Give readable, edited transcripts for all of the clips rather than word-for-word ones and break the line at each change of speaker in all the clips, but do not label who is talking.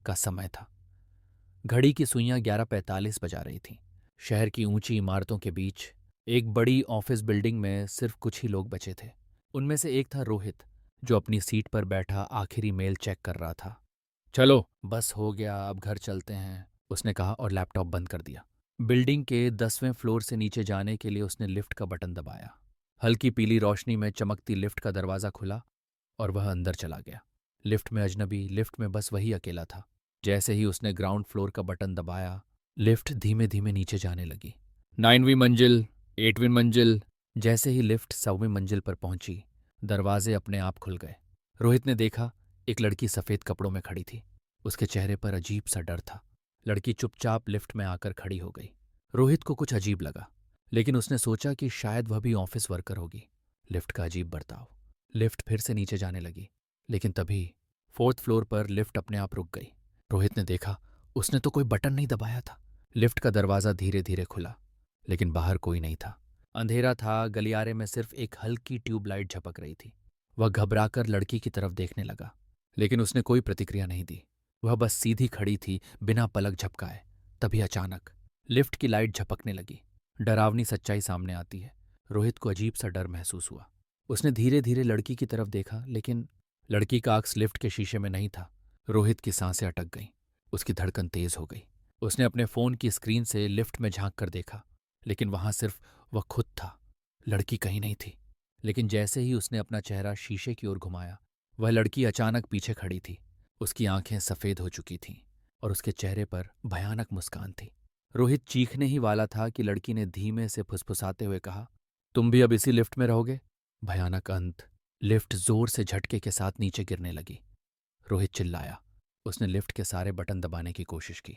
का समय था। घड़ी की सुइयां 11:45 बजा रही थीं। शहर की ऊंची इमारतों के बीच एक बड़ी ऑफिस बिल्डिंग में सिर्फ कुछ ही लोग बचे थे। उनमें से एक था रोहित, जो अपनी सीट पर बैठा आखिरी मेल चेक कर रहा था। चलो बस हो गया, अब घर चलते हैं, उसने कहा और लैपटॉप बंद कर दिया। बिल्डिंग के 10वें फ्लोर से नीचे जाने के लिए उसने लिफ्ट का बटन दबाया। हल्की पीली रोशनी में चमकती लिफ्ट का दरवाज़ा खुला और वह अंदर चला गया। लिफ्ट में अजनबी, लिफ्ट में बस वही अकेला था। जैसे ही उसने ग्राउंड फ्लोर का बटन दबाया, लिफ्ट धीमे धीमे नीचे जाने लगी। 9वीं मंजिल, 8वीं मंजिल। जैसे ही लिफ्ट 100वीं मंजिल पर पहुंची, दरवाजे अपने आप खुल गए। रोहित ने देखा, एक लड़की सफ़ेद कपड़ों में खड़ी थी। उसके चेहरे पर अजीब सा डर था। लड़की चुपचाप लिफ्ट में आकर खड़ी हो गई। रोहित को कुछ अजीब लगा, लेकिन उसने सोचा कि शायद वह भी ऑफिस वर्कर होगी। लिफ्ट का अजीब बर्ताव। लिफ्ट फिर से नीचे जाने लगी, लेकिन तभी 4th फ्लोर पर लिफ्ट अपने आप रुक गई। रोहित ने देखा, उसने तो कोई बटन नहीं दबाया था। लिफ्ट का दरवाज़ा धीरे धीरे खुला, लेकिन बाहर कोई नहीं था। अंधेरा था, गलियारे में सिर्फ एक हल्की ट्यूबलाइट झपक रही थी। वह घबराकर लड़की की तरफ देखने लगा, लेकिन उसने कोई प्रतिक्रिया नहीं दी। वह बस सीधी खड़ी थी, बिना पलक झपकाए। तभी अचानक लिफ्ट की लाइट झपकने लगी। डरावनी सच्चाई सामने आती है। रोहित को अजीब सा डर महसूस हुआ। उसने धीरे धीरे लड़की की तरफ देखा, लेकिन लड़की का अक्स लिफ्ट के शीशे में नहीं था। रोहित की सांसें अटक गईं। उसकी धड़कन तेज हो गई। उसने अपने फ़ोन की स्क्रीन से लिफ्ट में झांक कर देखा, लेकिन वहां सिर्फ वह खुद था। लड़की कहीं नहीं थी। लेकिन जैसे ही उसने अपना चेहरा शीशे की ओर घुमाया, वह लड़की अचानक पीछे खड़ी थी। उसकी आंखें सफ़ेद हो चुकी थीं और उसके चेहरे पर भयानक मुस्कान थी। रोहित चीखने ही वाला था कि लड़की ने धीमे से फुसफुसाते हुए कहा, तुम भी अब इसी लिफ्ट में रहोगे? भयानक अंत। लिफ्ट जोर से झटके के साथ नीचे गिरने लगी। रोहित चिल्लाया। उसने लिफ्ट के सारे बटन दबाने की कोशिश की,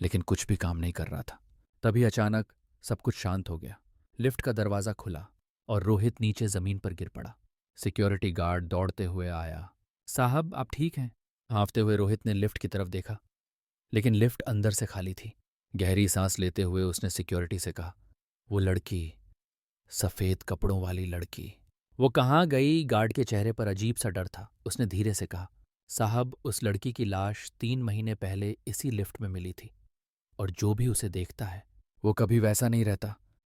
लेकिन कुछ भी काम नहीं कर रहा था। तभी अचानक सब कुछ शांत हो गया। लिफ्ट का दरवाज़ा खुला और रोहित नीचे ज़मीन पर गिर पड़ा। सिक्योरिटी गार्ड दौड़ते हुए आया। साहब, आप ठीक हैं? हाँफते हुए रोहित ने लिफ्ट की तरफ देखा, लेकिन लिफ्ट अंदर से खाली थी। गहरी सांस लेते हुए उसने सिक्योरिटी से कहा, वो लड़की, सफ़ेद कपड़ों वाली लड़की, वो कहाँ गई? गार्ड के चेहरे पर अजीब सा डर था। उसने धीरे से कहा, साहब, उस लड़की की लाश 3 महीने पहले इसी लिफ्ट में मिली थी, और जो भी उसे देखता है वो कभी वैसा नहीं रहता।